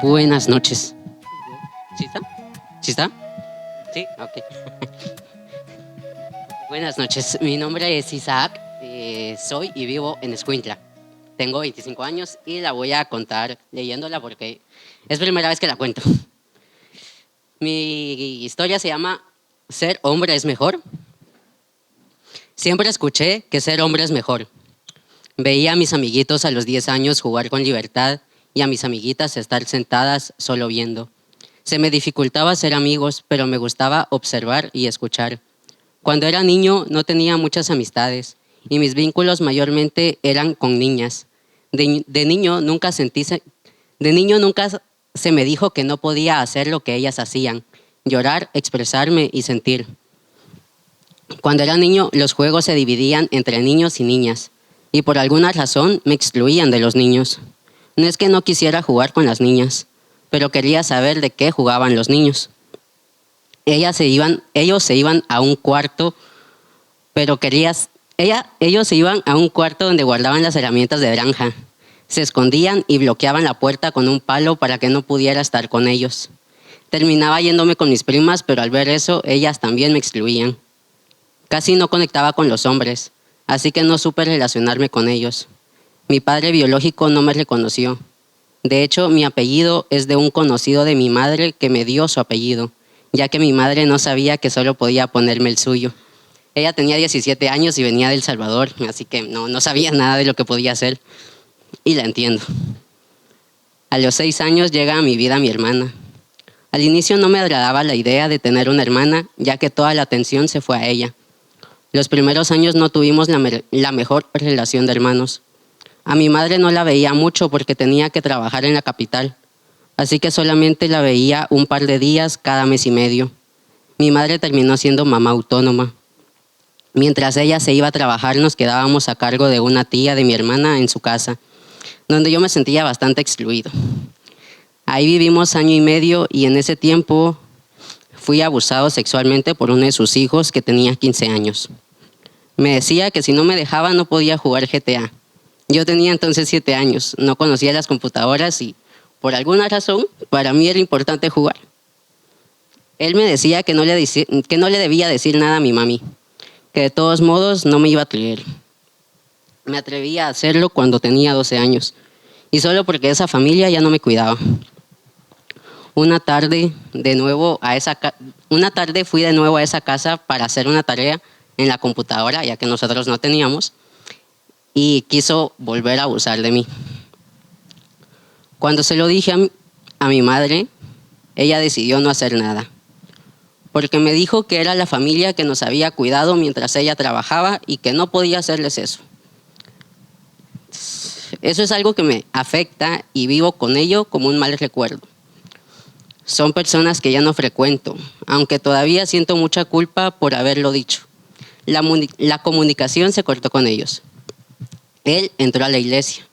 Buenas noches. ¿Sí está? ¿Sí está? Sí, ok. Buenas noches, mi nombre es Isaac, soy y vivo en Escuintla. Tengo 25 años y la voy a contar leyéndola porque es primera vez que la cuento. Mi historia se llama Ser hombre es mejor. Siempre escuché que ser hombre es mejor. Veía a mis amiguitos a los 10 años jugar con libertad y a mis amiguitas estar sentadas solo viendo. Se me dificultaba ser amigos, pero me gustaba observar y escuchar. Cuando era niño no tenía muchas amistades y mis vínculos mayormente eran con niñas. De niño nunca se me dijo que no podía hacer lo que ellas hacían, llorar, expresarme y sentir. Cuando era niño los juegos se dividían entre niños y niñas y por alguna razón me excluían de los niños. No es que no quisiera jugar con las niñas, pero quería saber de qué jugaban los niños. Ellos se iban a un cuarto, ellos se iban a un cuarto donde guardaban las herramientas de granja. Se escondían y bloqueaban la puerta con un palo para que no pudiera estar con ellos. Terminaba yéndome con mis primas, pero al ver eso, ellas también me excluían. Casi no conectaba con los hombres, así que no supe relacionarme con ellos. Mi padre biológico no me reconoció. De hecho, mi apellido es de un conocido de mi madre que me dio su apellido, ya que mi madre no sabía que solo podía ponerme el suyo. Ella tenía 17 años y venía de El Salvador, así que no sabía nada de lo que podía hacer. Y la entiendo. A los 6 años llega a mi vida mi hermana. Al inicio no me agradaba la idea de tener una hermana, ya que toda la atención se fue a ella. Los primeros años no tuvimos la mejor relación de hermanos. A mi madre no la veía mucho porque tenía que trabajar en la capital, así que solamente la veía un par de días cada mes y medio. Mi madre terminó siendo mamá autónoma. Mientras ella se iba a trabajar, nos quedábamos a cargo de una tía de mi hermana en su casa, donde yo me sentía bastante excluido. Ahí vivimos año y medio y en ese tiempo fui abusado sexualmente por uno de sus hijos que tenía 15 años. Me decía que si no me dejaba no podía jugar GTA. Yo tenía entonces 7 años, no conocía las computadoras y por alguna razón para mí era importante jugar. Él me decía que no le debía decir nada a mi mami, que de todos modos no me iba a creer. Me atreví a hacerlo cuando tenía 12 años y solo porque esa familia ya no me cuidaba. Una tarde fui de nuevo a esa casa para hacer una tarea en la computadora, ya que nosotros no teníamos, y quiso volver a abusar de mí. Cuando se lo dije a mi madre, ella decidió no hacer nada, porque me dijo que era la familia que nos había cuidado mientras ella trabajaba y que no podía hacerles eso. Eso es algo que me afecta y vivo con ello como un mal recuerdo. Son personas que ya no frecuento, aunque todavía siento mucha culpa por haberlo dicho. La comunicación se cortó con ellos. Él entró a la iglesia.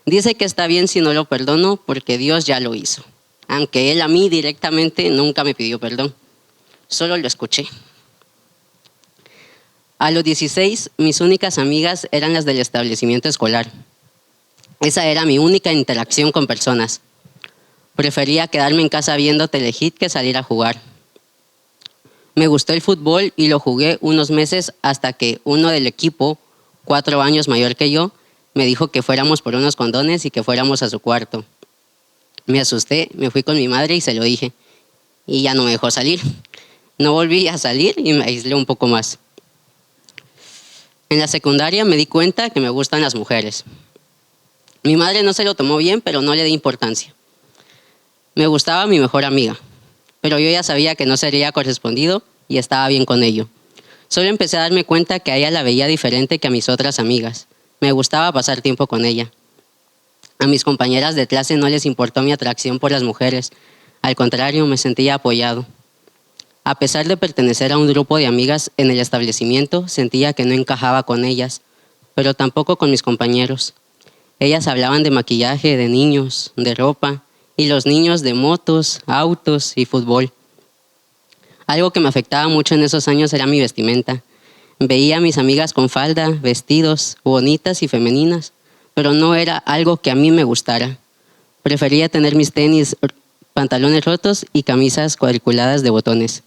Dice que está bien si no lo perdono porque Dios ya lo hizo. Aunque él a mí directamente nunca me pidió perdón. Solo lo escuché. A los 16, mis únicas amigas eran las del establecimiento escolar. Esa era mi única interacción con personas. Prefería quedarme en casa viendo Telehit que salir a jugar. Me gustó el fútbol y lo jugué unos meses hasta que uno del equipo, 4 años mayor que yo, me dijo que fuéramos por unos condones y que fuéramos a su cuarto. Me asusté, me fui con mi madre y se lo dije. Y ya no me dejó salir. No volví a salir y me aislé un poco más. En la secundaria me di cuenta que me gustan las mujeres. Mi madre no se lo tomó bien, pero no le di importancia. Me gustaba mi mejor amiga, pero yo ya sabía que no sería correspondido y estaba bien con ello. Solo empecé a darme cuenta que a ella la veía diferente que a mis otras amigas. Me gustaba pasar tiempo con ella. A mis compañeras de clase no les importó mi atracción por las mujeres. Al contrario, me sentía apoyado. A pesar de pertenecer a un grupo de amigas en el establecimiento, sentía que no encajaba con ellas, pero tampoco con mis compañeros. Ellas hablaban de maquillaje, de niños, de ropa, y los niños de motos, autos y fútbol. Algo que me afectaba mucho en esos años era mi vestimenta. Veía a mis amigas con falda, vestidos, bonitas y femeninas, pero no era algo que a mí me gustara. Prefería tener mis tenis, pantalones rotos y camisas cuadriculadas de botones.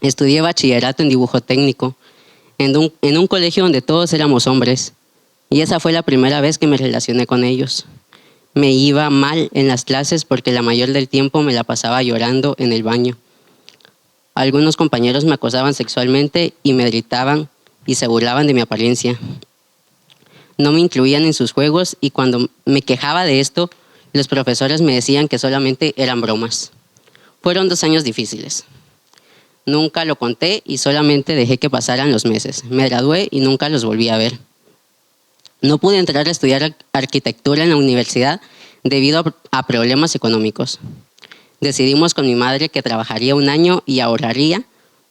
Estudié bachillerato en dibujo técnico, en un colegio donde todos éramos hombres, y esa fue la primera vez que me relacioné con ellos. Me iba mal en las clases porque la mayor del tiempo me la pasaba llorando en el baño. Algunos compañeros me acosaban sexualmente y me gritaban y se burlaban de mi apariencia. No me incluían en sus juegos y cuando me quejaba de esto, los profesores me decían que solamente eran bromas. Fueron 2 años difíciles. Nunca lo conté y solamente dejé que pasaran los meses. Me gradué y nunca los volví a ver. No pude entrar a estudiar arquitectura en la universidad debido a problemas económicos. Decidimos con mi madre que trabajaría 1 año y ahorraría,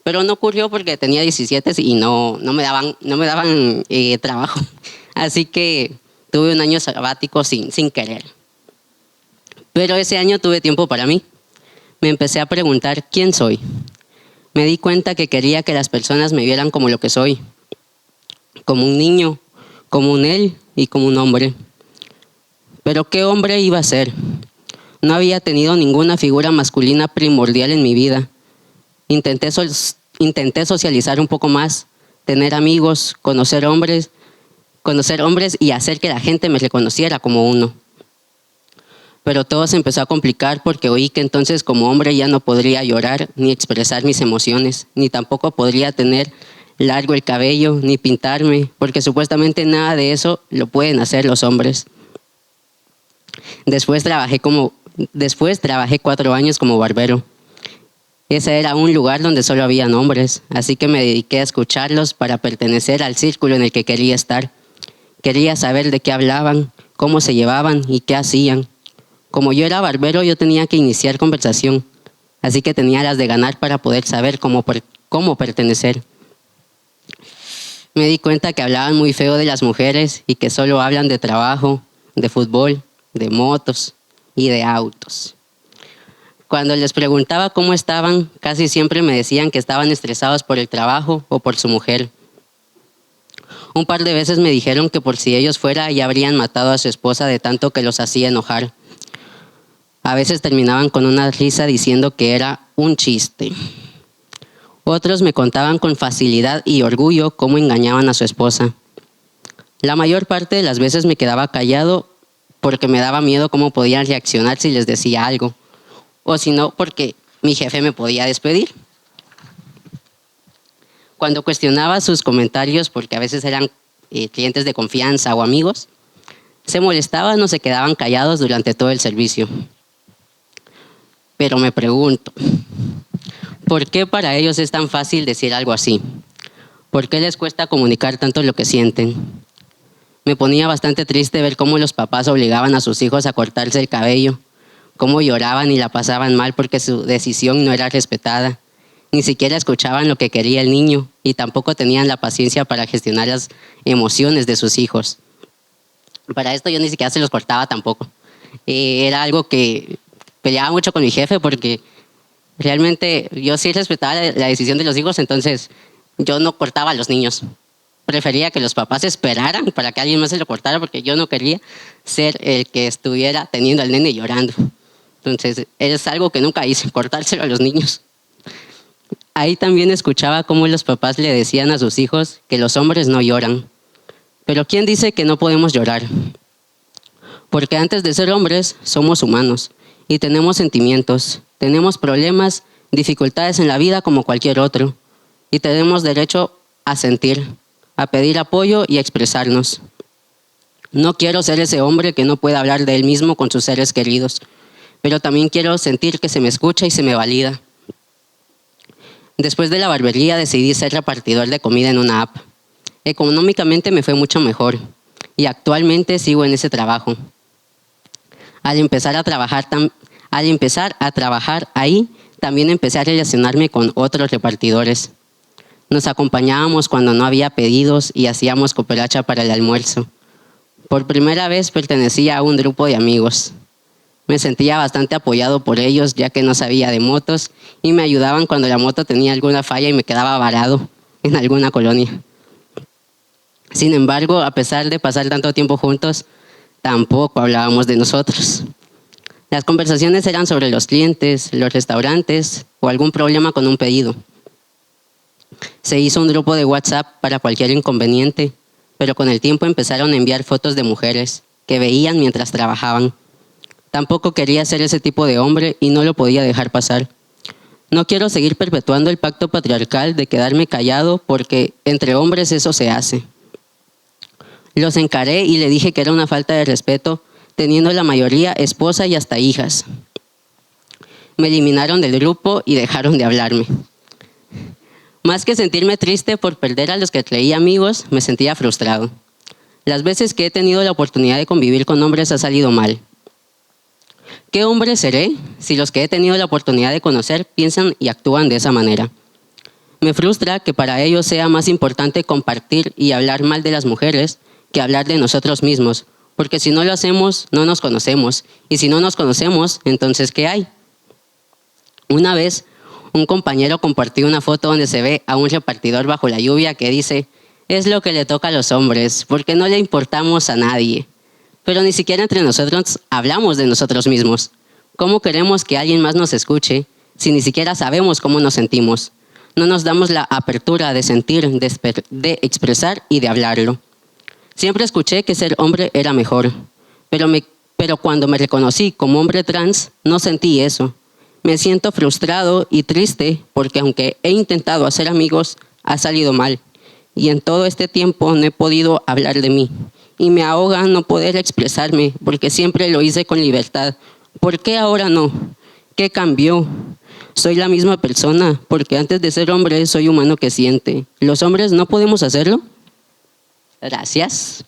pero no ocurrió porque tenía 17 y no me daban trabajo. Así que tuve 1 año sabático sin querer. Pero ese año tuve tiempo para mí. Me empecé a preguntar quién soy. Me di cuenta que quería que las personas me vieran como lo que soy, como un niño, como un él y como un hombre. Pero ¿qué hombre iba a ser? No había tenido ninguna figura masculina primordial en mi vida. Intenté socializar un poco más, tener amigos, conocer hombres y hacer que la gente me reconociera como uno. Pero todo se empezó a complicar porque oí que entonces como hombre ya no podría llorar ni expresar mis emociones, ni tampoco podría tener largo el cabello, ni pintarme, porque supuestamente nada de eso lo pueden hacer los hombres. Después trabajé 4 años como barbero. Ese era un lugar donde solo había hombres, así que me dediqué a escucharlos para pertenecer al círculo en el que quería estar. Quería saber de qué hablaban, cómo se llevaban y qué hacían. Como yo era barbero, yo tenía que iniciar conversación, así que tenía las de ganar para poder saber cómo pertenecer. Me di cuenta que hablaban muy feo de las mujeres y que solo hablan de trabajo, de fútbol, de motos y de autos. Cuando les preguntaba cómo estaban, casi siempre me decían que estaban estresados por el trabajo o por su mujer. Un par de veces me dijeron que por si ellos fuera ya habrían matado a su esposa de tanto que los hacía enojar. A veces terminaban con una risa diciendo que era un chiste. Otros me contaban con facilidad y orgullo cómo engañaban a su esposa. La mayor parte de las veces me quedaba callado porque me daba miedo cómo podían reaccionar si les decía algo, o si no, porque mi jefe me podía despedir. Cuando cuestionaba sus comentarios, porque a veces eran clientes de confianza o amigos, se molestaban o se quedaban callados durante todo el servicio. Pero me pregunto, ¿por qué para ellos es tan fácil decir algo así? ¿Por qué les cuesta comunicar tanto lo que sienten? Me ponía bastante triste ver cómo los papás obligaban a sus hijos a cortarse el cabello, cómo lloraban y la pasaban mal porque su decisión no era respetada. Ni siquiera escuchaban lo que quería el niño y tampoco tenían la paciencia para gestionar las emociones de sus hijos. Para esto yo ni siquiera se los cortaba tampoco. Era algo que peleaba mucho con mi jefe porque realmente yo sí respetaba la decisión de los hijos, entonces yo no cortaba a los niños. Prefería que los papás esperaran para que alguien más se lo cortara porque yo no quería ser el que estuviera teniendo al nene llorando. Entonces es algo que nunca hice, cortárselo a los niños. Ahí también escuchaba cómo los papás le decían a sus hijos que los hombres no lloran. Pero ¿quién dice que no podemos llorar? Porque antes de ser hombres somos humanos y tenemos sentimientos, tenemos problemas, dificultades en la vida como cualquier otro y tenemos derecho a sentir, a pedir apoyo y a expresarnos. No quiero ser ese hombre que no puede hablar de él mismo con sus seres queridos, pero también quiero sentir que se me escucha y se me valida. Después de la barbería decidí ser repartidor de comida en una app. Económicamente me fue mucho mejor y actualmente sigo en ese trabajo. Al empezar a trabajar ahí, también empecé a relacionarme con otros repartidores. Nos acompañábamos cuando no había pedidos y hacíamos cooperacha para el almuerzo. Por primera vez pertenecía a un grupo de amigos. Me sentía bastante apoyado por ellos ya que no sabía de motos y me ayudaban cuando la moto tenía alguna falla y me quedaba varado. en alguna colonia. Sin embargo, a pesar de pasar tanto tiempo juntos, tampoco hablábamos de nosotros. Las conversaciones eran sobre los clientes, los restaurantes o algún problema con un pedido. Se hizo un grupo de WhatsApp para cualquier inconveniente, pero con el tiempo empezaron a enviar fotos de mujeres que veían mientras trabajaban. Tampoco quería ser ese tipo de hombre y no lo podía dejar pasar. No quiero seguir perpetuando el pacto patriarcal de quedarme callado porque entre hombres eso se hace. Los encaré y le dije que era una falta de respeto, teniendo la mayoría esposa y hasta hijas. Me eliminaron del grupo y dejaron de hablarme. Más que sentirme triste por perder a los que creía amigos, me sentía frustrado. Las veces que he tenido la oportunidad de convivir con hombres ha salido mal. ¿Qué hombre seré si los que he tenido la oportunidad de conocer piensan y actúan de esa manera? Me frustra que para ellos sea más importante compartir y hablar mal de las mujeres que hablar de nosotros mismos, porque si no lo hacemos, no nos conocemos, y si no nos conocemos, entonces ¿qué hay? Una vez, un compañero compartió una foto donde se ve a un repartidor bajo la lluvia que dice: es lo que le toca a los hombres, porque no le importamos a nadie. Pero ni siquiera entre nosotros hablamos de nosotros mismos. ¿Cómo queremos que alguien más nos escuche si ni siquiera sabemos cómo nos sentimos? No nos damos la apertura de sentir, de expresar y de hablarlo. Siempre escuché que ser hombre era mejor, pero cuando me reconocí como hombre trans, no sentí eso. Me siento frustrado y triste porque aunque he intentado hacer amigos, ha salido mal. Y en todo este tiempo no he podido hablar de mí. Y me ahoga no poder expresarme porque siempre lo hice con libertad. ¿Por qué ahora no? ¿Qué cambió? Soy la misma persona porque antes de ser hombre soy humano que siente. ¿Los hombres no podemos hacerlo? Gracias.